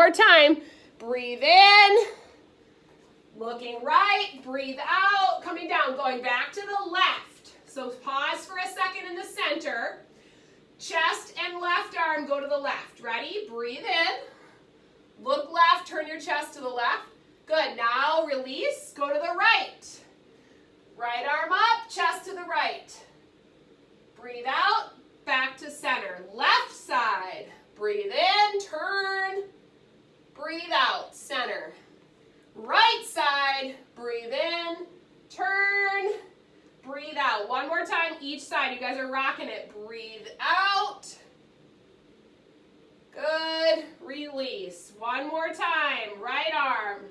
more time. Breathe in. Looking right. Breathe out. Coming down. Going back to the left. So pause for a second in the center. Chest and left arm go to the left. Ready? Breathe in. Look left. Turn your chest to the left. Good. Now release. Go to the right. Right arm up. Chest to the right. Breathe out. Back to center. Left side. Breathe in. Turn. Breathe out. Center. Right side. Breathe in. Turn. Breathe out. One more time each side. You guys are rocking it. Breathe out. Good. Release. One more time. Right arm.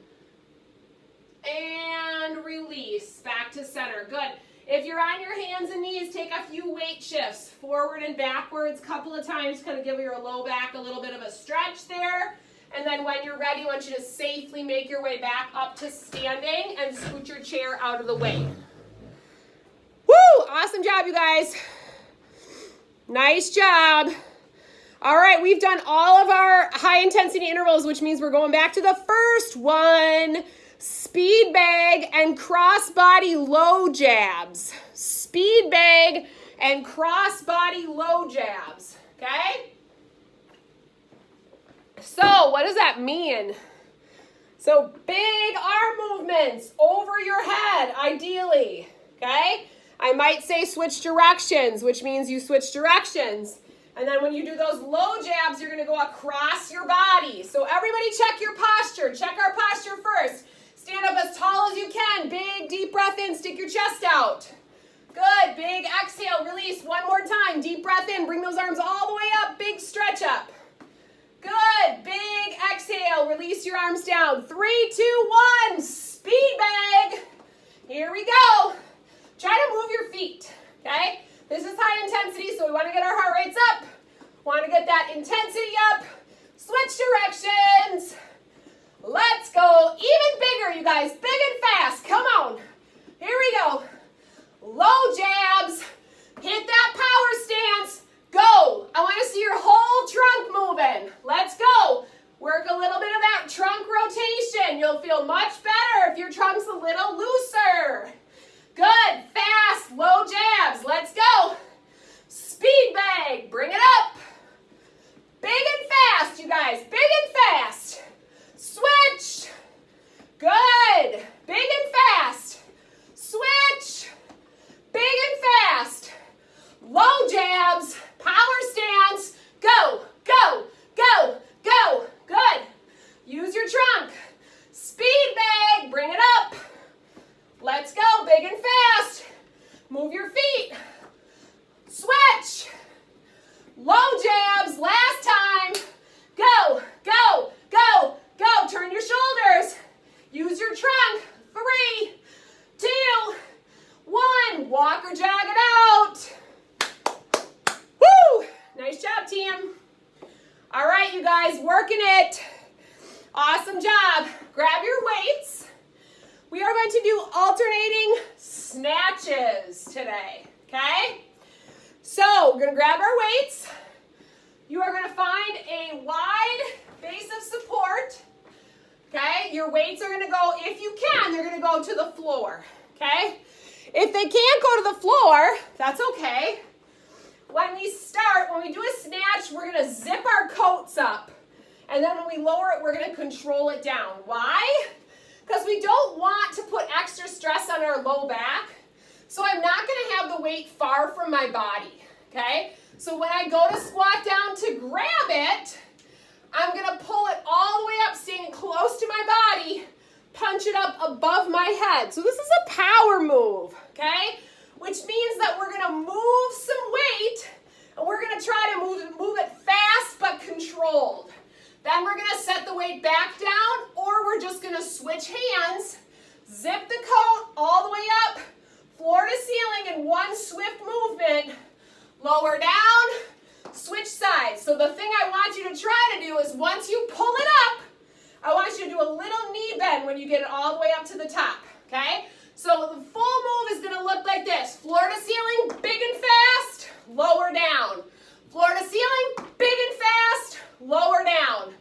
And release. Back to center. Good. If you're on your hands and knees, take a few weight shifts. Forward and backwards a couple of times. Kind of give your low back a little bit of a stretch there. And then when you're ready, I want you to safely make your way back up to standing and scoot your chair out of the way. Woo! Awesome job, you guys. Nice job. All right, we've done all of our high intensity intervals, which means we're going back to the first one. Speed bag and cross body low jabs. Speed bag and cross body low jabs. Okay? So what does that mean? So big arm movements over your head, ideally. Okay? I might say switch directions, which means you switch directions. And then when you do those low jabs, you're going to go across your body. So everybody check your posture. Check our posture first. Stand up as tall as you can. Big, deep breath in. Stick your chest out. Good. Big exhale. Release. One more time. Deep breath in. Bring those arms all the way up. Big stretch up. Good. Big exhale. Release your arms down. 3, 2, 1. Speed bag. Here we go. Try to move your feet. Okay? This is high intensity, so we want to get our heart rates up. Want to get that intensity up. Switch directions. Let's go even bigger, you guys. Big and fast. Come on. Here we go. Low jabs. Hit that power stance. Go. I want to see your whole trunk moving. Let's go. Work a little bit of that trunk rotation. You'll feel much better if your trunk's a little looser. Good. Fast. Low jabs. Let's go. Speed bag. Bring it up. Big and fast, you guys. Big and fast. Switch. Good. Big and fast. Switch. Big and fast. Low jabs. Power stance. Go. Go. Go. Go. Good. Use your trunk. Speed bag. Bring it up. Let's go. Big and fast. Move your feet. Switch. Low jabs. Last time. Go. Go. Go. Go. Turn your shoulders. Use your trunk. 3, 2, 1. Walk or jog it out. Woo! Nice job, team. All right, you guys, working it. Awesome job. Grab your weights. We are going to do alternating snatches today, okay? So we're going to grab our weights. You are going to find a wide base of support, okay? Your weights are going to go, if you can, they're going to go to the floor, okay? If they can't go to the floor, that's okay. When we start, when we do a snatch, we're going to zip our coats up. And then when we lower it, we're going to control it down. Why? Because we don't want to put extra stress on our low back. So I'm not going to have the weight far from my body, okay? So when I go to squat down to grab it, I'm going to pull it all the way up, staying close to my body, punch it up above my head. So this is a power move, okay? Which means that we're going to move some weight, and we're going to try to move it fast but controlled. Then we're going to set the weight back down, or we're just going to switch hands, zip the coat all the way up, floor to ceiling in one swift movement, lower down, switch sides. So the thing I want you to try to do is once you pull it up, I want you to do a little knee bend when you get it all the way up to the top, okay? So the full move is going to look like this. Floor to ceiling, big and fast, lower down. Floor to ceiling, big and fast, lower down.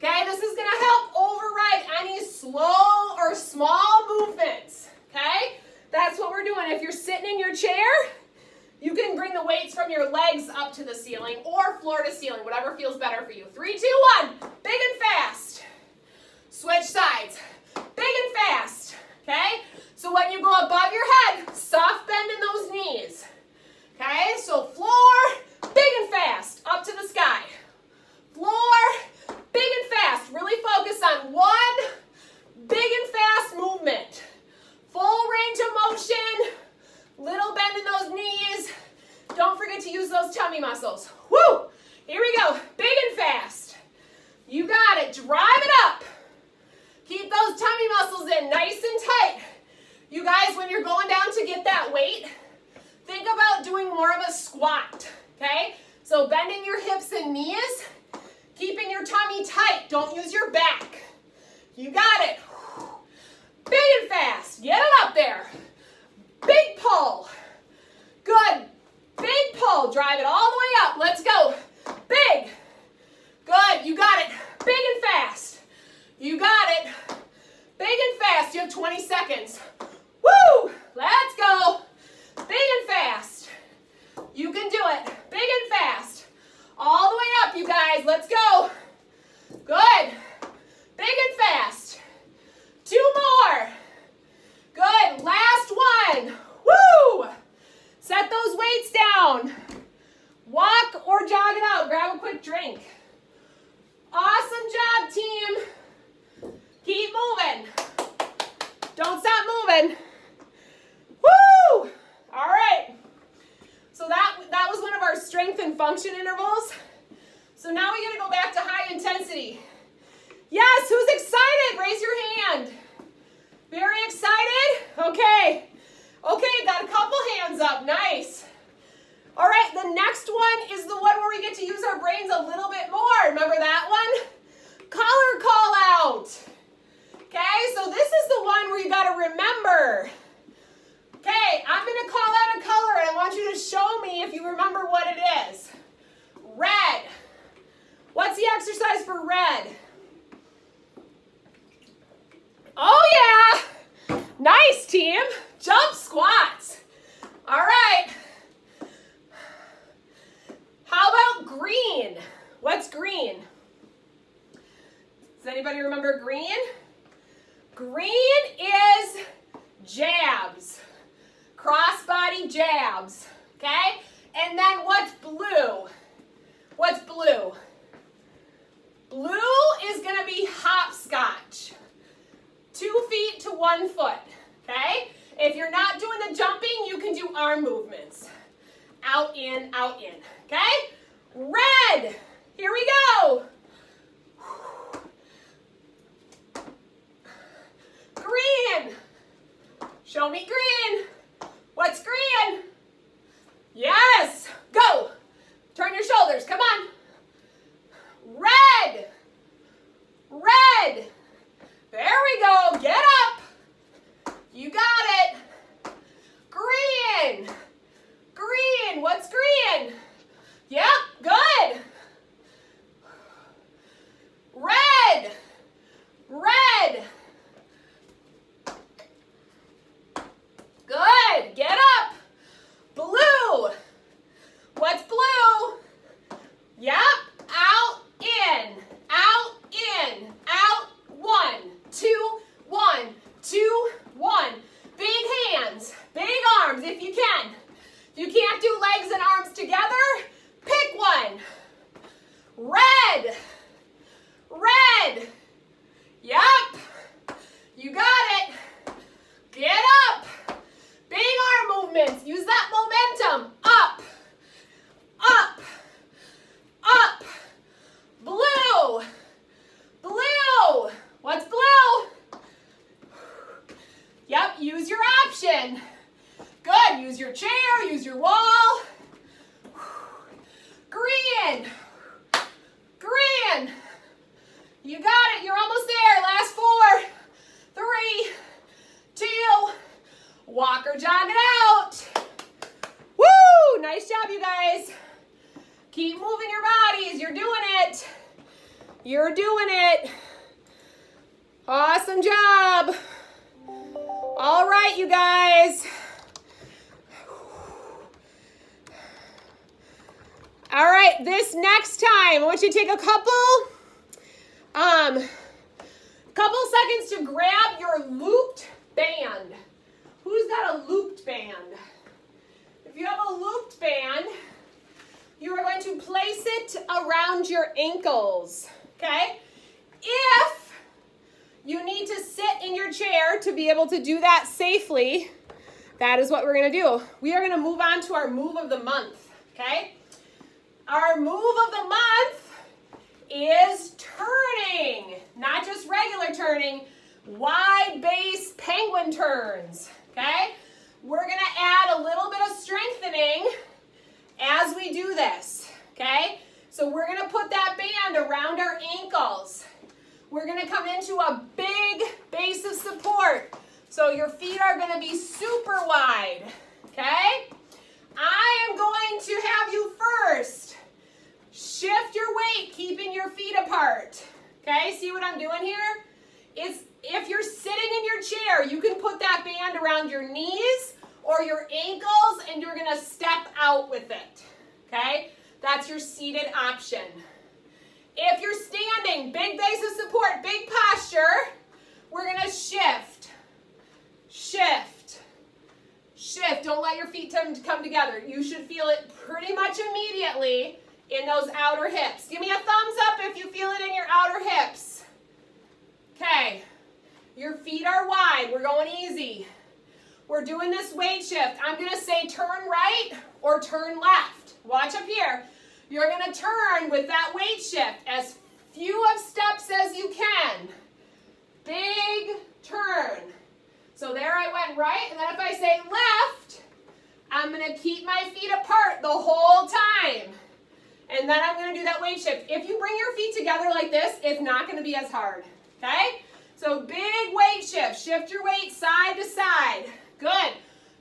Okay, this is going up to the ceiling or floor to ceiling, whatever feels better for you. 3, 2, 1, big and fast. Switch sides, big and fast, okay? So when you go above your head, soft bend in those knees, okay? So floor, big and fast, up to the sky. Floor, big and fast. Really focus on one big and fast movement. Full range of motion, little bend in those knees. Don't forget to use those tummy muscles. Woo! Here we go, big and fast. You got it, drive it up. Keep those tummy muscles in nice and tight. You guys, when you're going down to get that weight, think about doing more of a squat, okay? So bending your hips and knees, keeping your tummy tight. Don't use your back. You got it. Big and fast. Get it up there. Big pull. Good. Big pull. Drive it all the way up. Let's go. Big. Good. You got it. Big and fast. You got it. Big and fast. You have 20 seconds. Woo! Let's go. Big and fast. You can do it. Big and fast. All the way up, you guys. Let's go. Good. Big and fast. 2 more. Good. Last one. Woo! Set those weights down. Walk or jog it out. Grab a quick drink. Awesome job, team. Keep moving. Don't stop moving. Woo! All right. So that was one of our strength and function intervals. So now we got to go back to high intensity. Yes, who's excited? Raise your hand. Very excited? Okay. Okay, got a couple hands up. Nice. All right, the next one is the one where we get to use our brains a little bit more. Remember that one? Color call out. Okay, so this is the one where you got to remember. Okay, I'm going to call out a color and I want you to show me if you remember what it is. Red. What's the exercise for red? Oh yeah! Nice, team. Jump squats. All right. How about green? What's green? Does anybody remember green? Green is jabs. Cross-body jabs. Okay? And then what's blue? What's blue? Blue is going to be hopscotch. 2 feet to 1 foot. Okay? If you're not doing the jumping, you can do arm movements. Out, in, out, in. Okay? Red. Here we go. Green. Show me green. What's green? Yes. Go. Turn your shoulders. Come on. Red. Red. There we go. Get up. You got it. Green. Green. What's green? Yep. Good. Red. Red. Good. Get up. Blue. What's blue? Yep. Out, in. Out, in. Out. 1, 2, 1, 2, 1. Big hands. Big arms if you can. If you can't do legs and arms together, pick one. Red. Red. Yep. You got it. Get up. Big arm movements. Use that momentum. Up. Up. Up. Blue. Blue. What's blue? Yep, use your option. Good. Use your chair. Use your wall. Green. Green. You got it. You're almost there. Last 4, 3, 2. Walk or jog it out. Woo! Nice job, you guys. Keep moving your bodies. You're doing it. You're doing it. Awesome job. All right, you guys. All right, this next time, I want you to take a couple seconds to grab your looped band. Who's got a looped band? If you have a looped band, you are going to place it around your ankles, okay? If you need to sit in your chair to be able to do that safely, that is what we're going to do. We are going to move on to our move of the month, okay? Our move of the month is turning, not just regular turning, wide base penguin turns, okay? We're going to add a little bit of strengthening as we do this, okay? So we're going to put that band around our ankles. We're going to come into a big base of support. So your feet are going to be super wide, okay? I am going to have you first shift your weight, keeping your feet apart, okay? See what I'm doing here? If you're sitting in your chair, you can put that band around your knees or your ankles, and you're going to step out with it, okay? That's your seated option. If you're standing, big base of support, big posture, we're going to shift, shift, shift. Don't let your feet come together. You should feel it pretty much immediately in those outer hips. Give me a thumbs up if you feel it in your outer hips. Okay, your feet are wide. We're going easy. We're doing this weight shift. I'm going to say turn right or turn left. Watch up here. You're going to turn with that weight shift as few of steps as you can. Big turn. So there I went right, and then if I say left, I'm going to keep my feet apart the whole time. And then I'm going to do that weight shift. If you bring your feet together like this, it's not going to be as hard, okay? So big weight shift. Shift your weight side to side. Good.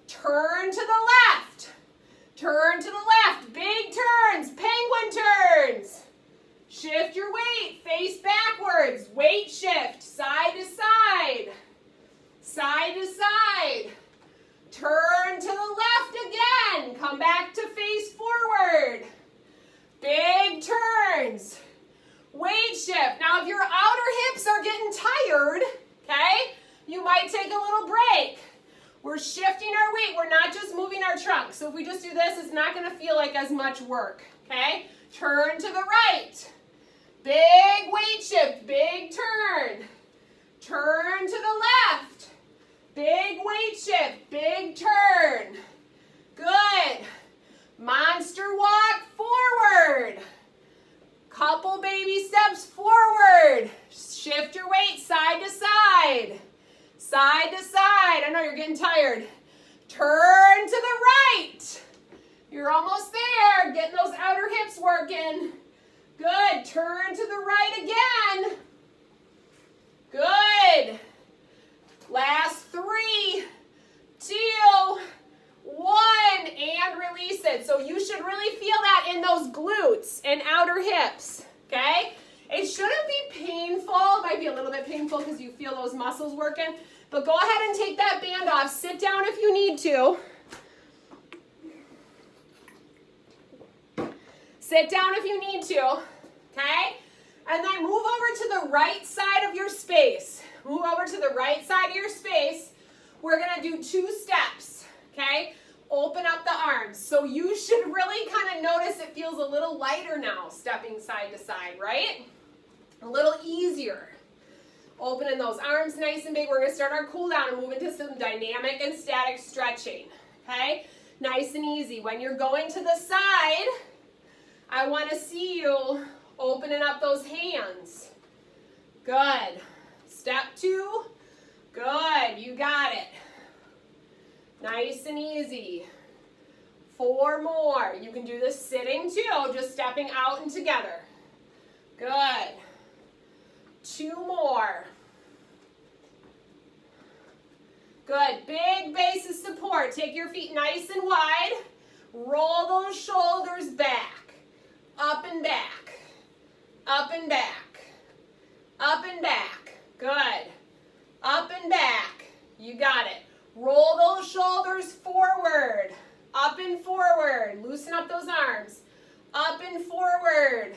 Turn to the left. Turn to the left. Big turns. Penguin turns. Shift your weight. Face backwards. Weight shift. Side to side. Side to side. Turn to the left again. Come back to face forward. Big turns. Weight shift. Now, if your outer hips are getting tired, okay, you might take a little break. We're shifting our weight. We're not just moving our trunk. So if we just do this, it's not going to feel like as much work, okay? Turn to the right. Big weight shift. Big turn. Turn to the left. Big weight shift. Big turn. Good. Monster walk forward. Couple baby steps forward. Shift your weight side to side. Side to side. I know you're getting tired. Turn to the right. You're almost there. Getting those outer hips working. Good. Turn to the right again. Good. Last 3, 2, 1, and release it. So you should really feel that in those glutes and outer hips, okay? It shouldn't be painful. It might be a little bit painful because you feel those muscles working, but go ahead and take that band off. Sit down if you need to. Sit down if you need to, okay? And then move over to the right side of your space. Move over to the right side of your space. We're going to do 2 steps, okay? Open up the arms. So you should really kind of notice it feels a little lighter now, stepping side to side, right? A little easier. Opening those arms nice and big. We're going to start our cool down and move into some dynamic and static stretching, okay? Nice and easy. When you're going to the side, I want to see you opening up those hands. Good. Step 2. Good. You got it. Nice and easy. 4 more. You can do this sitting too, just stepping out and together. Good. 2 more. Good. Big base of support. Take your feet nice and wide. Roll those shoulders back. Up and back. Up and back. Up and back. Good. Up and back. You got it. Roll those shoulders forward. Up and forward. Loosen up those arms. Up and forward.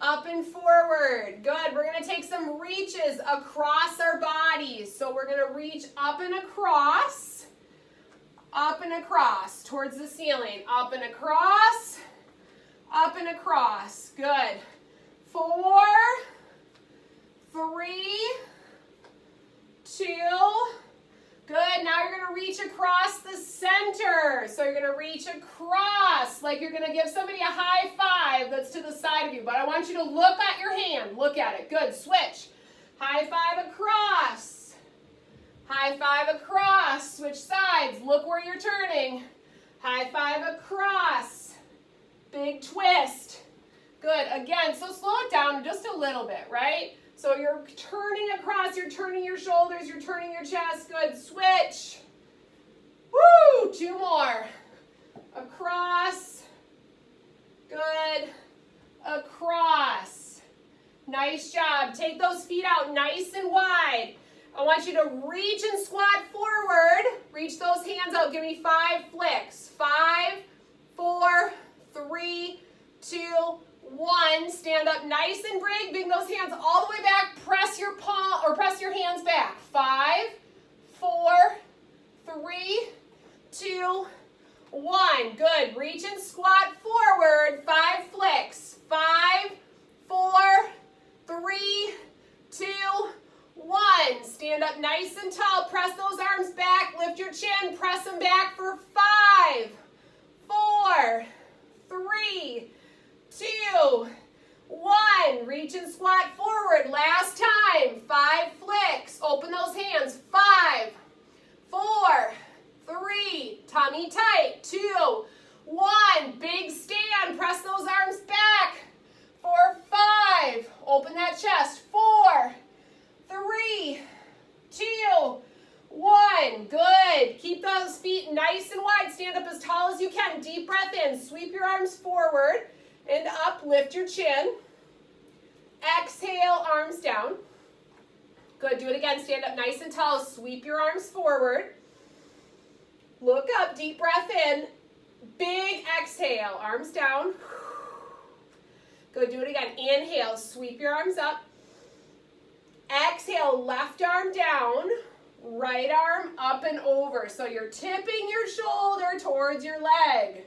Up and forward. Good. We're going to take some reaches across our bodies. So we're going to reach up and across towards the ceiling. Up and across. Good. 4, 3, 2. Good. Now you're going to reach across the center. So you're going to reach across like you're going to give somebody a high five that's to the side of you. But I want you to look at your hand. Look at it. Good. Switch. High five across. High five across. Switch sides. Look where you're turning. High five across. Big twist. Good. Again, so slow it down just a little bit, right? So you're turning across, you're turning your shoulders, you're turning your chest. Good. Switch. Woo! 2 more. Across. Good. Across. Nice job. Take those feet out nice and wide. I want you to reach and squat forward. Reach those hands out. Give me 5 flicks. 5, 4, 3, 2, 1. Stand up nice and big. Bring those hands all the way back. Press your palm or press your hands back. 5, 4, 3, 2, 1. Good. Reach and squat forward. 5 flicks. 5, 4, 3, 2, 1. Stand up nice and tall. Press those arms back. Lift your chin. Press them back for 5, 4, 3, 2, 1. Reach and squat forward. Last time. 5 flicks. Open those hands. 5, 4, 3. Tummy tight. 2, 1. Big stand. Press those arms back for 5. Open that chest. 4, 3, 2, 1. Good. Keep those feet nice and wide. Stand up as tall as you can. Deep breath in. Sweep your arms forward and up. Lift your chin. Exhale, arms down. Good. Do it again. Stand up nice and tall. Sweep your arms forward. Look up. Deep breath in. Big exhale. Arms down. Good. Do it again. Inhale. Sweep your arms up. Exhale. Left arm down. Right arm up and over. So you're tipping your shoulder towards your leg.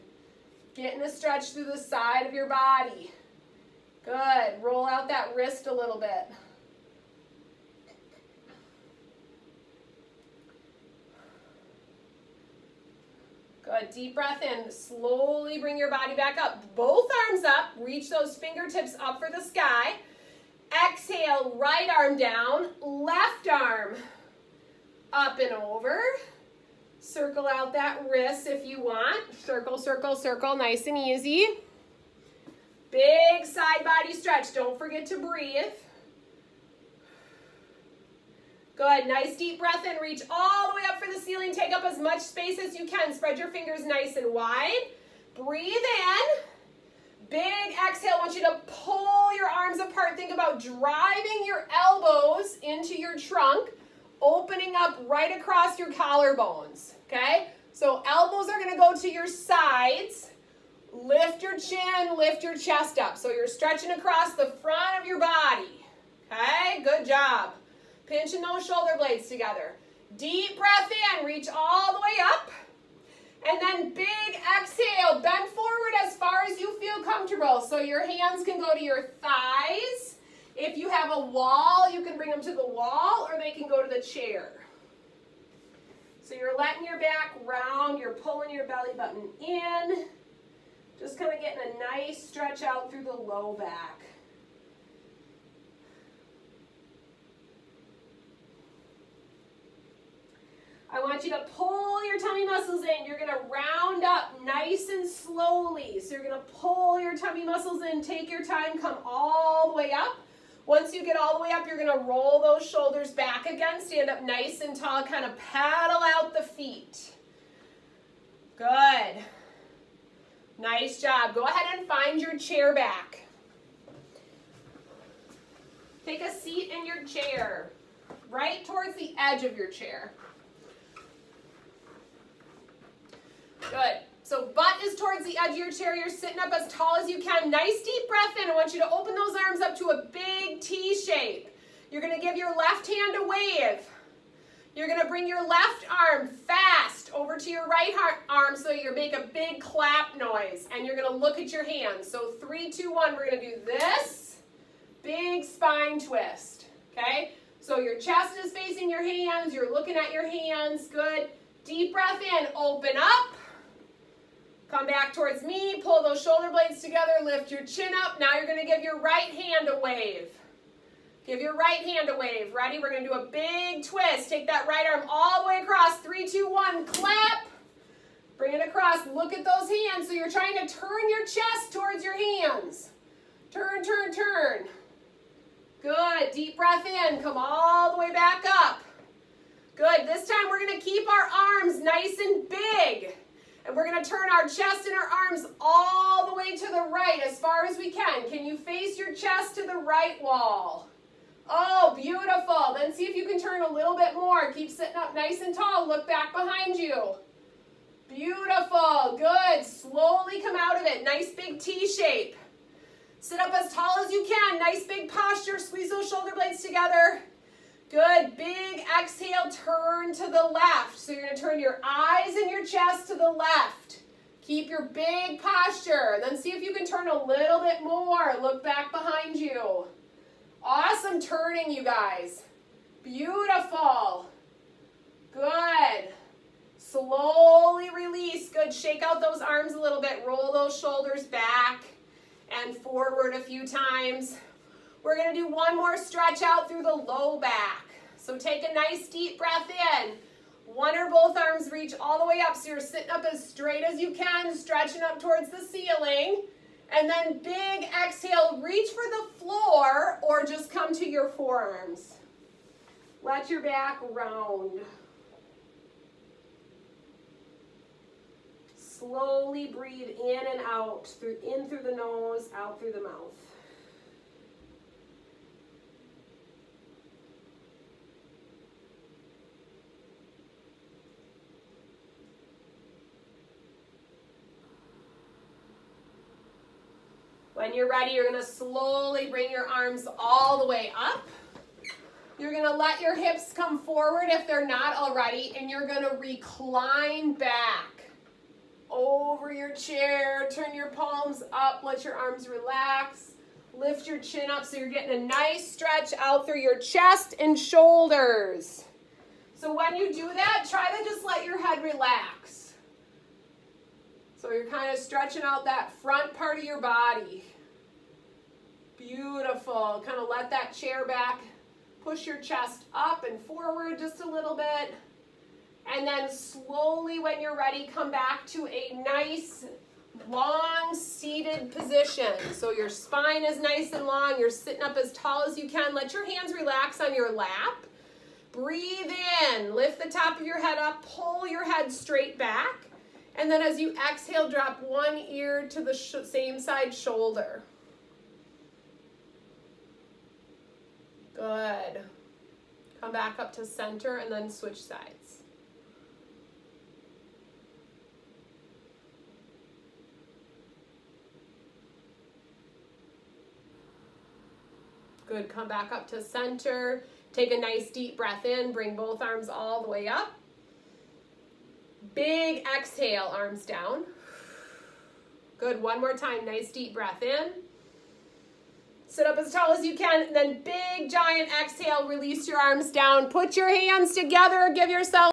Getting a stretch through the side of your body. Good. Roll out that wrist a little bit. Good. Deep breath in. Slowly bring your body back up. Both arms up. Reach those fingertips up for the sky. Exhale. Right arm down. Left arm up and over. Circle out that wrist if you want. Circle, circle, circle. Nice and easy. Big side body stretch. Don't forget to breathe. Good. Nice deep breath in. Reach all the way up for the ceiling. Take up as much space as you can. Spread your fingers nice and wide. Breathe in. Big exhale. I want you to pull your arms apart. Think about driving your elbows into your trunk. Opening up right across your collarbones, okay? So elbows are going to go to your sides. Lift your chin, lift your chest up. So you're stretching across the front of your body, okay? Good job. Pinching those shoulder blades together. Deep breath in, reach all the way up. And then big exhale, bend forward as far as you feel comfortable. So your hands can go to your thighs. If you have a wall, you can bring them to the wall or they can go to the chair. So you're letting your back round, you're pulling your belly button in. Just kind of getting a nice stretch out through the low back. I want you to pull your tummy muscles in. You're going to round up nice and slowly. So you're going to pull your tummy muscles in. Take your time. Come all the way up. Once you get all the way up, you're going to roll those shoulders back again. Stand up nice and tall. Kind of paddle out the feet. Good. Nice job. Go ahead and find your chair back. Take a seat in your chair, right towards the edge of your chair. Good. So butt is towards the edge of your chair. You're sitting up as tall as you can. Nice deep breath in. I want you to open those arms up to a big T shape. You're going to give your left hand a wave. You're going to bring your left arm fast over to your right arm so you make a big clap noise. And you're going to look at your hands. So 3, 2, 1. We're going to do this. Big spine twist. Okay? So your chest is facing your hands. You're looking at your hands. Good. Deep breath in. Open up. Come back towards me, pull those shoulder blades together, lift your chin up. Now you're going to give your right hand a wave. Give your right hand a wave. Ready? We're going to do a big twist. Take that right arm all the way across. 3, 2, 1, clap. Bring it across. Look at those hands. So you're trying to turn your chest towards your hands. Turn, turn, turn. Good. Deep breath in. Come all the way back up. Good. This time we're going to keep our arms nice and big. And we're going to turn our chest and our arms all the way to the right as far as we can. Can you face your chest to the right wall? Oh, beautiful. Then see if you can turn a little bit more. Keep sitting up nice and tall. Look back behind you. Beautiful. Good. Slowly come out of it. Nice big T shape. Sit up as tall as you can. Nice big posture. Squeeze those shoulder blades together. Good, big exhale, turn to the left. So you're going to turn your eyes and your chest to the left. Keep your big posture. Then see if you can turn a little bit more. Look back behind you. Awesome turning, you guys. Beautiful. Good. Slowly release. Good, shake out those arms a little bit. Roll those shoulders back and forward a few times. We're going to do one more stretch out through the low back. So take a nice deep breath in. One or both arms reach all the way up. So you're sitting up as straight as you can, stretching up towards the ceiling. And then big exhale, reach for the floor or just come to your forearms. Let your back round. Slowly breathe in and out, in through the nose, out through the mouth. When you're ready, you're going to slowly bring your arms all the way up. You're going to let your hips come forward if they're not already, and you're going to recline back over your chair. Turn your palms up, let your arms relax. Lift your chin up so you're getting a nice stretch out through your chest and shoulders. So when you do that, try to just let your head relax. So you're kind of stretching out that front part of your body. Beautiful. Kind of let that chair back. Push your chest up and forward just a little bit. And then slowly, when you're ready, come back to a nice, long seated position. So your spine is nice and long. You're sitting up as tall as you can. Let your hands relax on your lap. Breathe in. Lift the top of your head up. Pull your head straight back. And then as you exhale, drop one ear to the same side shoulder. Good. Come back up to center and then switch sides. Good. Come back up to center. Take a nice deep breath in. Bring both arms all the way up. Big exhale, arms down. Good, one more time, nice deep breath in. Sit up as tall as you can, and then big giant exhale, release your arms down. Put your hands together, give yourself